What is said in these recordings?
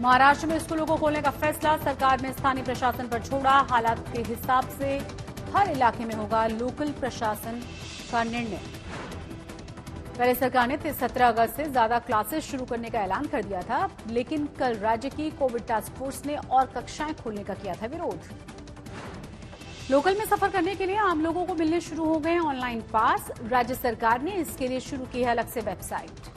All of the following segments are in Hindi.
महाराष्ट्र में स्कूलों को खोलने का फैसला सरकार ने स्थानीय प्रशासन पर छोड़ा। हालात के हिसाब से हर इलाके में होगा लोकल प्रशासन का निर्णय। पहले सरकार ने 17 अगस्त से ज्यादा क्लासेस शुरू करने का ऐलान कर दिया था, लेकिन कल राज्य की कोविड टास्क फोर्स ने और कक्षाएं खोलने का किया था विरोध। लोकल में सफर करने के लिए आम लोगों को मिलने शुरू हो गए ऑनलाइन पास। राज्य सरकार ने इसके लिए शुरू की है अलग से वेबसाइट।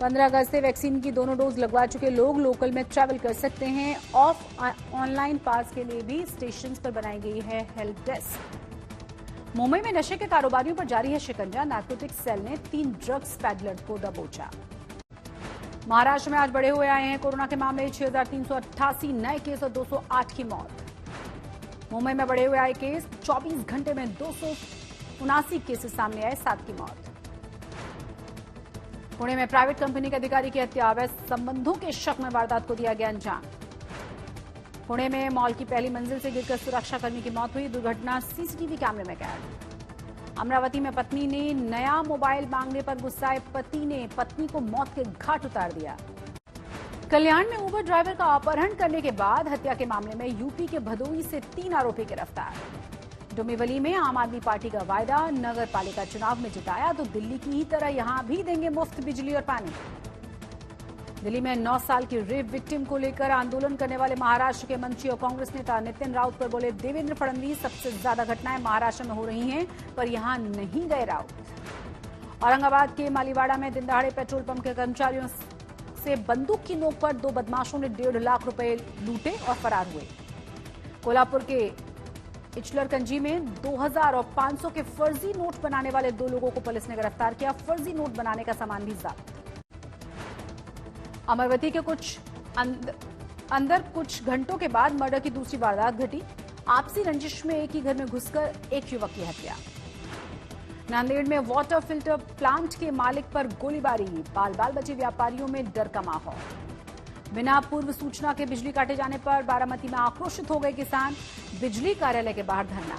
15 अगस्त से वैक्सीन की दोनों डोज लगवा चुके लोग लोकल में ट्रैवल कर सकते हैं। ऑनलाइन पास के लिए भी स्टेशन पर बनाई गई है हेल्प डेस्क। मुंबई में नशे के कारोबारियों पर जारी है शिकंजा। नार्कोटिक्स सेल ने 3 ड्रग्स पैडलर को दबोचा। महाराष्ट्र में आज बढ़े हुए आए हैं कोरोना के मामले। 6,388 नए केस और 208 की मौत। मुंबई में बढ़े हुए आए केस। 24 घंटे में 279 केसेस सामने आए, 7 की मौत। पुणे में प्राइवेट कंपनी के अधिकारी की हत्या। अवैध संबंधों के शक में वारदात को दिया गया अंजाम। पुणे में मॉल की पहली मंजिल से गिरकर सुरक्षाकर्मी की मौत हुई। दुर्घटना सीसीटीवी कैमरे में कैद। अमरावती में पत्नी ने नया मोबाइल मांगने पर गुस्साए पति ने पत्नी को मौत के घाट उतार दिया। कल्याण में उबर ड्राइवर का अपहरण करने के बाद हत्या के मामले में यूपी के भदोही से 3 आरोपी गिरफ्तार। डोंबिवली में आम आदमी पार्टी का वायदा। नगर पालिका चुनाव में जिताया तो दिल्ली की ही तरह यहां भी देंगे मुफ्त बिजली और पानी। दिल्ली में 9 साल की रेप विक्टिम को लेकर आंदोलन करने वाले महाराष्ट्र के मंत्री और कांग्रेस नेता नितिन राउत पर बोले देवेंद्र फडणवीस, सबसे ज्यादा घटनाएं महाराष्ट्र में हो रही हैं, पर यहां नहीं गए राउत। औरंगाबाद के मालीवाड़ा में दिन दहाड़े पेट्रोल पंप के कर्मचारियों से बंदूक की नोक पर 2 बदमाशों ने 1.5 लाख रुपए लूटे और फरार हुए। कोल्हापुर के इचलकरंजी में 2000 और 500 के फर्जी नोट बनाने वाले 2 लोगों को पुलिस ने गिरफ्तार किया। फर्जी नोट बनाने का सामान भी जब्त। अमरावती के अंदर कुछ घंटों के बाद मर्डर की दूसरी वारदात घटी। आपसी रंजिश में एक ही घर में घुसकर एक युवक की हत्या। नांदेड़ में वाटर फिल्टर प्लांट के मालिक पर गोलीबारी। बाल बाल बचे व्यापारियों में डर का माहौल। बिना पूर्व सूचना के बिजली काटे जाने पर बारामती में आक्रोशित हो गए किसान। बिजली कार्यालय के बाहर धरना।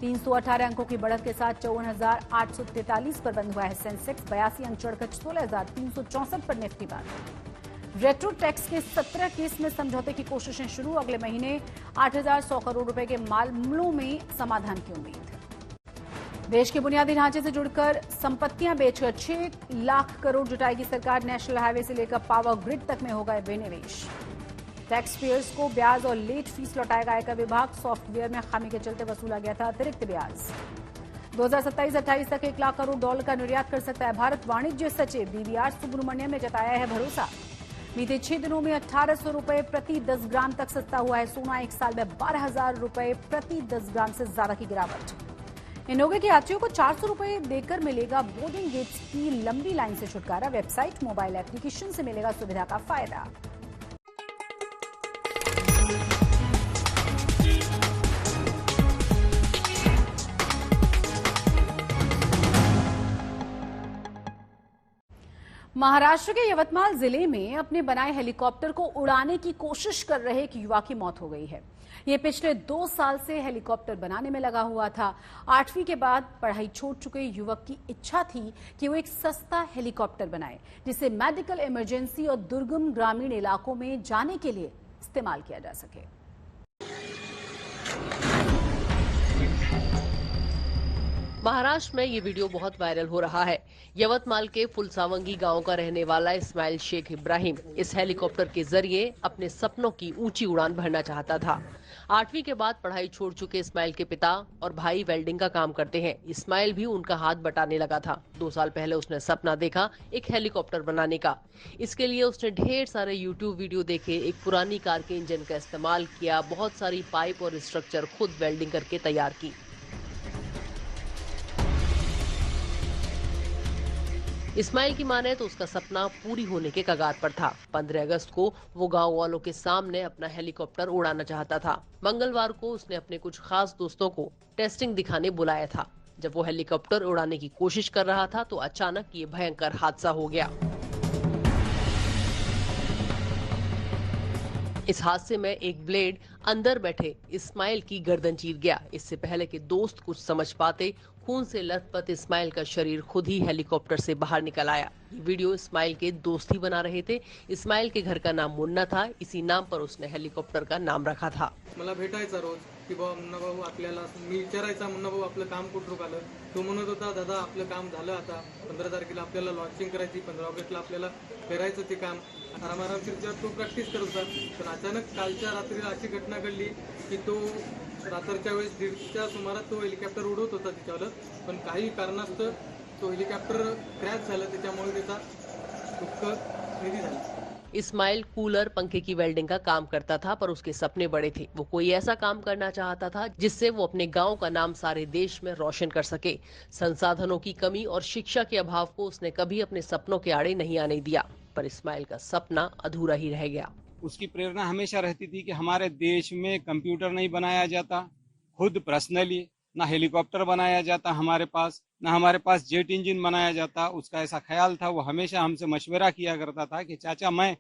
318 अंकों की बढ़त के साथ 54,843 पर बंद हुआ है सेंसेक्स। 82 अंक चढ़कर 16,364 पर निफ्टी बंद। रेट्रो टैक्स के 17 केस में समझौते की कोशिशें शुरू। अगले महीने 8,100 करोड़ रुपए के मामलों में समाधान की उम्मीद। देश के बुनियादी ढांचे से जुड़कर संपत्तियां बेचकर 6 लाख करोड़ जुटाएगी सरकार। नेशनल हाईवे से लेकर पावर ग्रिड तक में होगा विनिवेश। टैक्स पेयर्स को ब्याज और लेट फीस लौटाएगा आयकर विभाग। सॉफ्टवेयर में खामी के चलते वसूला गया था अतिरिक्त ब्याज। 2027-28 तक 1 लाख करोड़ डॉलर का निर्यात कर सकता है भारत। वाणिज्य सचिव बीवीआर सुब्रमण्यम ने जताया है भरोसा। बीते 6 दिनों में 1,800 रुपए प्रति 10 ग्राम तक सस्ता हुआ है सोना। 1 साल में 12,000 रुपए प्रति 10 ग्राम से ज्यादा की गिरावट। इनोवे के यात्रियों को 400 रुपए देकर मिलेगा बोर्डिंग गेट्स की लंबी लाइन से छुटकारा। वेबसाइट, मोबाइल एप्लीकेशन से मिलेगा सुविधा का फायदा। महाराष्ट्र के यवतमाल जिले में अपने बनाए हेलीकॉप्टर को उड़ाने की कोशिश कर रहे एक युवा की मौत हो गई है। ये पिछले 2 साल से हेलीकॉप्टर बनाने में लगा हुआ था। 8वीं के बाद पढ़ाई छोड़ चुके युवक की इच्छा थी कि वो एक सस्ता हेलीकॉप्टर बनाए, जिसे मेडिकल इमरजेंसी और दुर्गम ग्रामीण इलाकों में जाने के लिए इस्तेमाल किया जा सके। महाराष्ट्र में ये वीडियो बहुत वायरल हो रहा है। यवतमाल के फुलसावंगी गांव का रहने वाला इस्माइल शेख इब्राहिम इस हेलीकॉप्टर के जरिए अपने सपनों की ऊंची उड़ान भरना चाहता था। 8वीं के बाद पढ़ाई छोड़ चुके इस्माइल के पिता और भाई वेल्डिंग का काम करते हैं। इस्माइल भी उनका हाथ बटाने लगा था। 2 साल पहले उसने सपना देखा एक हेलीकॉप्टर बनाने का। इसके लिए उसने ढेर सारे यूट्यूब वीडियो देखे, एक पुरानी कार के इंजन का इस्तेमाल किया, बहुत सारी पाइप और स्ट्रक्चर खुद वेल्डिंग करके तैयार की। इस्माइल की माने तो उसका सपना पूरी होने के कगार पर था। 15 अगस्त को वो गांव वालों के सामने अपना हेलीकॉप्टर उड़ाना चाहता था। मंगलवार को उसने अपने कुछ खास दोस्तों को टेस्टिंग दिखाने बुलाया था। जब वो हेलीकॉप्टर उड़ाने की कोशिश कर रहा था तो अचानक ये भयंकर हादसा हो गया। इस हादसे में एक ब्लेड अंदर बैठे इस्माइल की गर्दन चीर गया। इससे पहले कि दोस्त कुछ समझ पाते खून से लथपथ इस्माइल का शरीर खुद ही हेलीकॉप्टर से बाहर निकल आया। ये वीडियो इस्माइल के दोस्त ही बना रहे थे। इस्माइल के घर का नाम मुन्ना था, इसी नाम पर उसने हेलीकॉप्टर का नाम रखा था। मला भेटायचा रोज की बाबा मुन्ना भाऊ आपल्याला, मी विचारायचा मुन्ना भाऊ आपलं काम कुठून आलं, तो म्हणत होता दादा आपलं काम झालं, आता 15 तारखेला आपल्याला लॉन्चिंग करायची, 15 ऑगस्टला आपल्याला करायचं ते काम, आरामशीर तो प्रॅक्टिस करत होता. पण अचानक कालच्या रात्रीला अशी घटना घडली की तो रात्रीच्या वेळेस 1:30च्या सुमारास तो हेलिकॉप्टर उडवत होता तिच्यावर, पण काही कारणास्तव तो हेलिकॉप्टर क्रॅश झाला, त्याच्यामुळे त्याचा दुःख निधी झाला. इस्माइल कूलर पंखे की वेल्डिंग का काम करता था, पर उसके सपने बड़े थे। वो कोई ऐसा काम करना चाहता था जिससे वो अपने गांव का नाम सारे देश में रोशन कर सके। संसाधनों की कमी और शिक्षा के अभाव को उसने कभी अपने सपनों के आड़े नहीं आने दिया, पर इस्माइल का सपना अधूरा ही रह गया। उसकी प्रेरणा हमेशा रहती थी कि हमारे देश में कंप्यूटर नहीं बनाया जाता, खुद पर्सनली ना हेलीकॉप्टर बनाया जाता हमारे पास, ना हमारे पास जेट इंजन बनाया जाता। उसका ऐसा ख्याल था, वो हमेशा हमसे मशवरा किया करता था कि चाचा मैं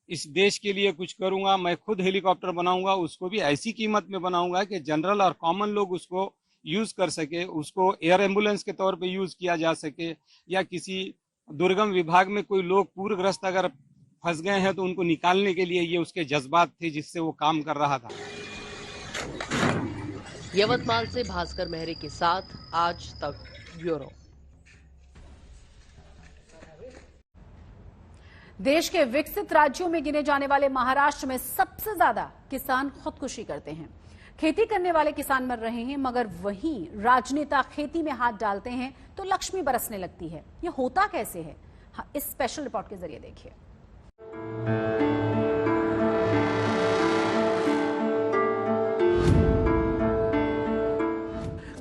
इस देश के लिए कुछ करूंगा, मैं खुद हेलीकॉप्टर बनाऊंगा, उसको भी ऐसी कीमत में बनाऊंगा कि जनरल और कॉमन लोग उसको यूज कर सके, उसको एयर एम्बुलेंस के तौर पे यूज किया जा सके, या किसी दुर्गम विभाग में कोई लोग पूरग्रस्त अगर फंस गए हैं तो उनको निकालने के लिए, ये उसके जज्बात थे जिससे वो काम कर रहा था। यवतमाल से भास्कर मेहरे के साथ आज तक ब्यूरो। देश के विकसित राज्यों में गिने जाने वाले महाराष्ट्र में सबसे ज्यादा किसान खुदकुशी करते हैं। खेती करने वाले किसान मर रहे हैं, मगर वहीं राजनेता खेती में हाथ डालते हैं तो लक्ष्मी बरसने लगती है। यह होता कैसे है? हाँ, इस स्पेशल रिपोर्ट के जरिए देखिए।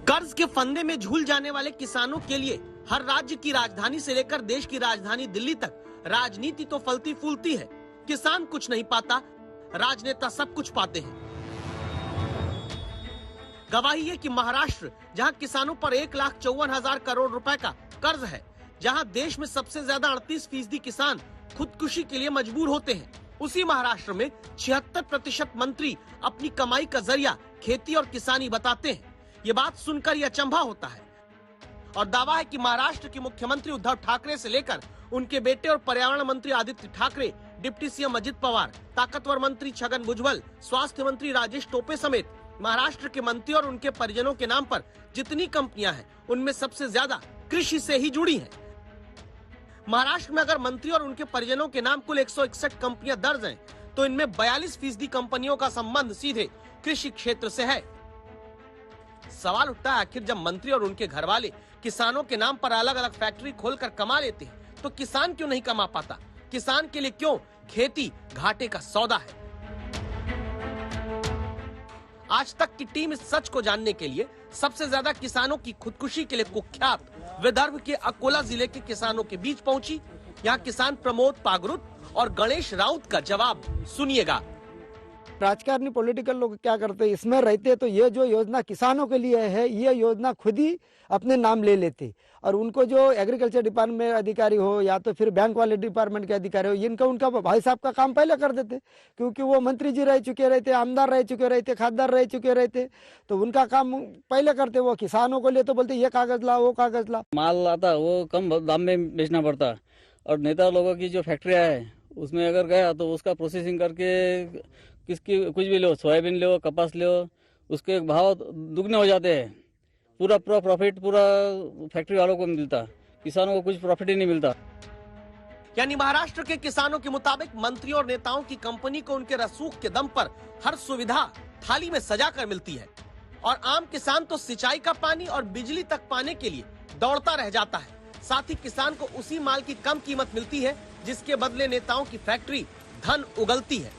कर्ज के फंदे में झूल जाने वाले किसानों के लिए हर राज्य की राजधानी से लेकर देश की राजधानी दिल्ली तक राजनीति तो फलती फूलती है। किसान कुछ नहीं पाता, राजनेता सब कुछ पाते हैं। गवाही है कि महाराष्ट्र, जहां किसानों पर 1,54,000 करोड़ रुपए का कर्ज है, जहां देश में सबसे ज्यादा 38% किसान खुदकुशी के लिए मजबूर होते हैं, उसी महाराष्ट्र में 76% मंत्री अपनी कमाई का जरिया खेती और किसानी बताते हैं। ये बात सुनकर यह अचंभा होता है। और दावा है कि महाराष्ट्र के मुख्यमंत्री उद्धव ठाकरे से लेकर उनके बेटे और पर्यावरण मंत्री आदित्य ठाकरे, डिप्टी सीएम अजित पवार, ताकतवर मंत्री छगन भुजबल, स्वास्थ्य मंत्री राजेश टोपे समेत महाराष्ट्र के मंत्री और उनके परिजनों के नाम पर जितनी कंपनियां हैं, उनमें सबसे ज्यादा कृषि से ही जुड़ी हैं। महाराष्ट्र में अगर मंत्री और उनके परिजनों के नाम कुल 161 कंपनियां दर्ज हैं, तो इनमें 42% कंपनियों का संबंध सीधे कृषि क्षेत्र से है। सवाल उठता है, आखिर जब मंत्री और उनके घर वाले किसानों के नाम पर अलग अलग फैक्ट्री खोलकर कमा लेते हैं, तो किसान क्यों नहीं कमा पाता? किसान के लिए क्यों खेती घाटे का सौदा है? आज तक की टीम इस सच को जानने के लिए सबसे ज्यादा किसानों की खुदकुशी के लिए कुख्यात विदर्भ के अकोला जिले के किसानों के बीच पहुंची। यहाँ किसान प्रमोद पागरुत और गणेश राउत का जवाब सुनिएगा। राजकारणी पॉलिटिकल लोग क्या करते हैं, इसमें रहते तो ये जो योजना किसानों के लिए है, ये योजना खुद ही अपने नाम ले लेते, और उनको जो एग्रीकल्चर डिपार्टमेंट में अधिकारी हो या तो फिर बैंक वाले डिपार्टमेंट के अधिकारी हो, इनका उनका भाई साहब का काम पहले कर देते, क्योंकि वो मंत्री जी रह चुके रहते, आमदार रह चुके रहते, खासदार रह चुके रहते, तो उनका काम पहले करते। वो किसानों को लिए तो बोलते ये कागज ला, वो कागज ला। माल आता वो कम दाम में बेचना पड़ता, और नेता लोगों की जो फैक्ट्रियाँ है उसमें अगर गया तो उसका प्रोसेसिंग करके किसकी कुछ भी लो, सोयाबीन लो, कपास लो, उसके भाव दुगने हो जाते हैं। पूरा प्रॉफिट पूरा फैक्ट्री वालों को मिलता, किसानों को कुछ प्रॉफिट ही नहीं मिलता। यानी महाराष्ट्र के किसानों के मुताबिक मंत्री और नेताओं की कंपनी को उनके रसूख के दम पर हर सुविधा थाली में सजा कर मिलती है, और आम किसान तो सिंचाई का पानी और बिजली तक पाने के लिए दौड़ता रह जाता है। साथ ही किसान को उसी माल की कम कीमत मिलती है जिसके बदले नेताओं की फैक्ट्री धन उगलती है।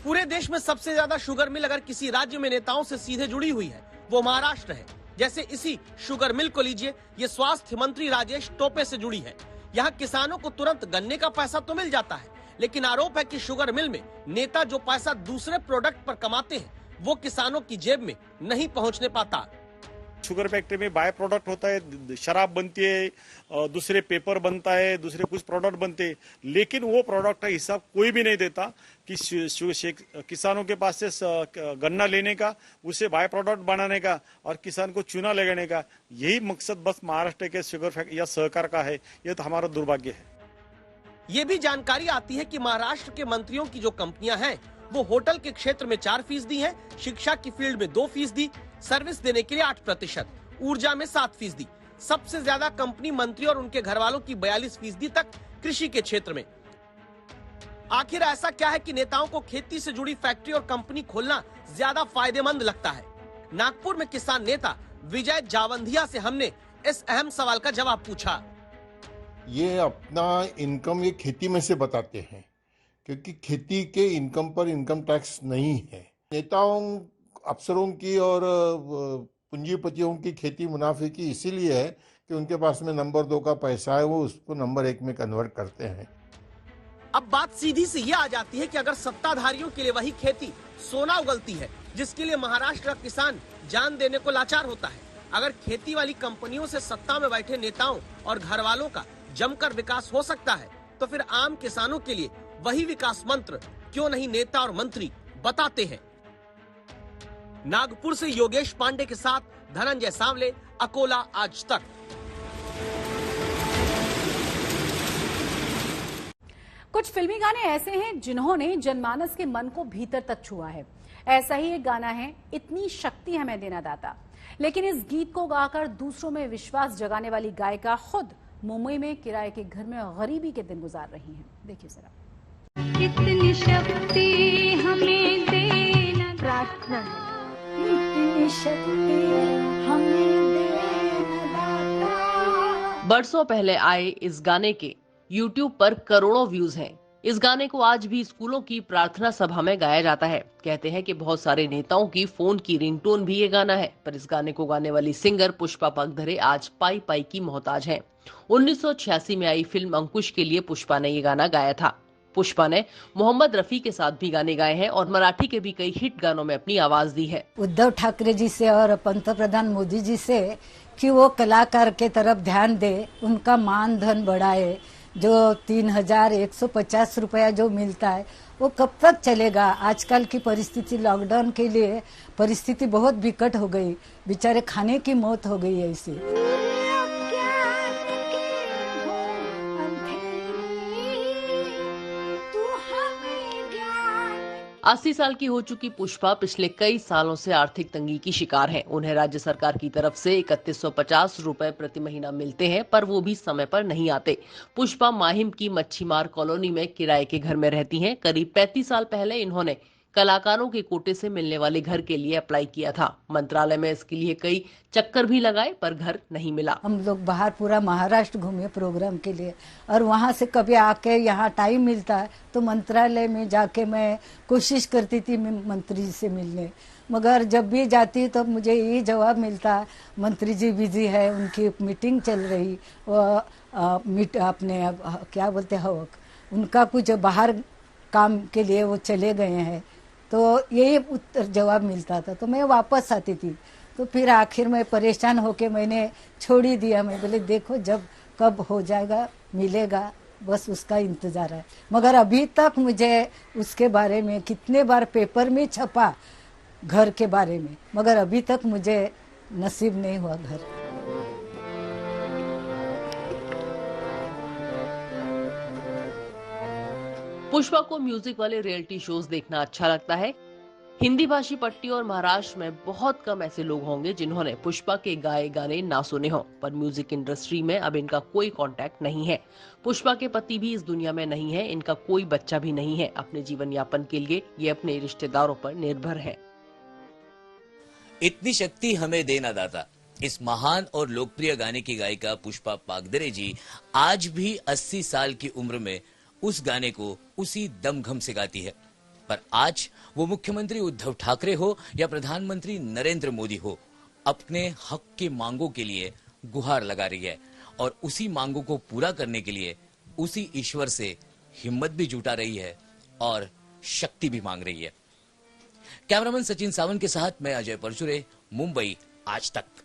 पूरे देश में सबसे ज्यादा शुगर मिल अगर किसी राज्य में नेताओं से सीधे जुड़ी हुई है, वो महाराष्ट्र है। जैसे इसी शुगर मिल को लीजिए, ये स्वास्थ्य मंत्री राजेश टोपे से जुड़ी है। यहाँ किसानों को तुरंत गन्ने का पैसा तो मिल जाता है, लेकिन आरोप है कि शुगर मिल में नेता जो पैसा दूसरे प्रोडक्ट पर कमाते हैं, वो किसानों की जेब में नहीं पहुँचने पाता। शुगर फैक्ट्री में बाय प्रोडक्ट होता है, शराब बनती है, दूसरे पेपर बनता है, दूसरे कुछ प्रोडक्ट बनते हैं, लेकिन वो प्रोडक्ट का हिसाब कोई भी नहीं देता कि किसानों के पास से गन्ना लेने का, उसे बाय प्रोडक्ट बनाने का और किसान को चूना लगाने का, यही मकसद बस महाराष्ट्र के शुगर फैक्ट्री या सहकार का है। ये तो हमारा दुर्भाग्य है। ये भी जानकारी आती है कि महाराष्ट्र के मंत्रियों की जो कंपनियां हैं वो होटल के क्षेत्र में 4% है, शिक्षा की फील्ड में 2%, सर्विस देने के लिए 8%, ऊर्जा में 7%। सबसे ज्यादा कंपनी मंत्री और उनके घर वालों की 42% तक कृषि के क्षेत्र में। आखिर ऐसा क्या है कि नेताओं को खेती से जुड़ी फैक्ट्री और कंपनी खोलना ज्यादा फायदेमंद लगता है? नागपुर में किसान नेता विजय जावंधिया से हमने इस अहम सवाल का जवाब पूछा। ये अपना इनकम ये खेती में से बताते हैं, क्योंकि खेती के इनकम पर इनकम टैक्स नहीं है। नेताओं, अफसरों की और पूंजीपतियों की खेती मुनाफे की इसीलिए है कि उनके पास में नंबर 2 का पैसा है, वो उसको नंबर 1 में कन्वर्ट करते हैं। अब बात सीधी सी ये आ जाती है कि अगर सत्ताधारियों के लिए वही खेती सोना उगलती है जिसके लिए महाराष्ट्र का किसान जान देने को लाचार होता है, अगर खेती वाली कंपनियों से सत्ता में बैठे नेताओं और घर वालों का जमकर विकास हो सकता है, तो फिर आम किसानों के लिए वही विकास मंत्र क्यों नहीं नेता और मंत्री बताते हैं? नागपुर से योगेश पांडे के साथ धनंजय सांवले, अकोला आज तक। कुछ फिल्मी गाने ऐसे हैं जिन्होंने जनमानस के मन को भीतर तक छुआ है। ऐसा ही एक गाना है, इतनी शक्ति हमें देना दाता। लेकिन इस गीत को गाकर दूसरों में विश्वास जगाने वाली गायिका खुद मुंबई में किराए के घर में गरीबी के दिन गुजार रही हैं। देखिए जरा। इतनी शक्ति हमें देना प्रार्थना, इतनी शक्ति हमें देना दाता। बरसों पहले आए इस गाने के YouTube पर करोड़ों व्यूज हैं। इस गाने को आज भी स्कूलों की प्रार्थना सभा में गाया जाता है। कहते हैं कि बहुत सारे नेताओं की फोन की रिंगटोन भी ये गाना है। पर इस गाने को गाने वाली सिंगर पुष्पा पगधरे आज पाई पाई की मोहताज हैं। 1986 में आई फिल्म अंकुश के लिए पुष्पा ने ये गाना गाया था। पुष्पा ने मोहम्मद रफी के साथ भी गाने गाए हैं और मराठी के भी कई हिट गानों में अपनी आवाज दी है। उद्धव ठाकरे जी से और पंतप्रधान मोदी जी से कि वो कलाकार के तरफ ध्यान दे, उनका मान धन बढ़ाए। जो 3150 रुपया जो मिलता है वो कब तक चलेगा? आजकल की परिस्थिति, लॉकडाउन के लिए परिस्थिति बहुत विकट हो गई, बेचारे खाने की मौत हो गई है इसे। 80 साल की हो चुकी पुष्पा पिछले कई सालों से आर्थिक तंगी की शिकार हैं। उन्हें राज्य सरकार की तरफ से 3150 रुपए प्रति महीना मिलते हैं, पर वो भी समय पर नहीं आते। पुष्पा माहिम की मच्छीमार कॉलोनी में किराए के घर में रहती हैं। करीब 35 साल पहले इन्होंने कलाकारों के कोटे से मिलने वाले घर के लिए अप्लाई किया था। मंत्रालय में इसके लिए कई चक्कर भी लगाए, पर घर नहीं मिला। हम लोग बाहर पूरा महाराष्ट्र घूमे प्रोग्राम के लिए, और वहाँ से कभी आके यहाँ टाइम मिलता है तो मंत्रालय में जाके मैं कोशिश करती थी मंत्री जी से मिलने, मगर जब भी जाती तो मुझे यही जवाब मिलता, मंत्री जी बिजी है, उनकी मीटिंग चल रही, अपने क्या बोलते हैं, उनका कुछ बाहर काम के लिए वो चले गए हैं। तो यही उत्तर जवाब मिलता था, तो मैं वापस आती थी। तो फिर आखिर में परेशान होके मैंने छोड़ ही दिया। मैं बोले देखो जब कब हो जाएगा मिलेगा, बस उसका इंतजार है। मगर अभी तक मुझे उसके बारे में कितने बार पेपर में छपा घर के बारे में, मगर अभी तक मुझे नसीब नहीं हुआ घर। पुष्पा को म्यूजिक वाले रियलिटी शोज देखना अच्छा लगता है। हिंदी भाषी पट्टी और महाराष्ट्र में बहुत कम ऐसे लोग होंगे जिन्होंने पुष्पा के गाए गाने ना सुने हों, पर म्यूजिक इंडस्ट्री में अब इनका कोई कांटेक्ट नहीं है। पुष्पा के पति भी इस दुनिया में नहीं है, इनका कोई बच्चा भी नहीं है। अपने जीवन यापन के लिए ये अपने रिश्तेदारों पर निर्भर है। इतनी शक्ति हमें देना दाता, इस महान और लोकप्रिय गाने की गायिका पुष्पा पागधरे जी आज भी 80 साल की उम्र में उस गाने को उसी दमघम से गाती है। पर आज वो मुख्यमंत्री उद्धव ठाकरे हो या प्रधानमंत्री नरेंद्र मोदी हो, अपने हक की मांगों के लिए गुहार लगा रही है और उसी मांगों को पूरा करने के लिए उसी ईश्वर से हिम्मत भी जुटा रही है और शक्ति भी मांग रही है। कैमरामैन सचिन सावंत के साथ मैं अजय परचुरे, मुंबई आज तक।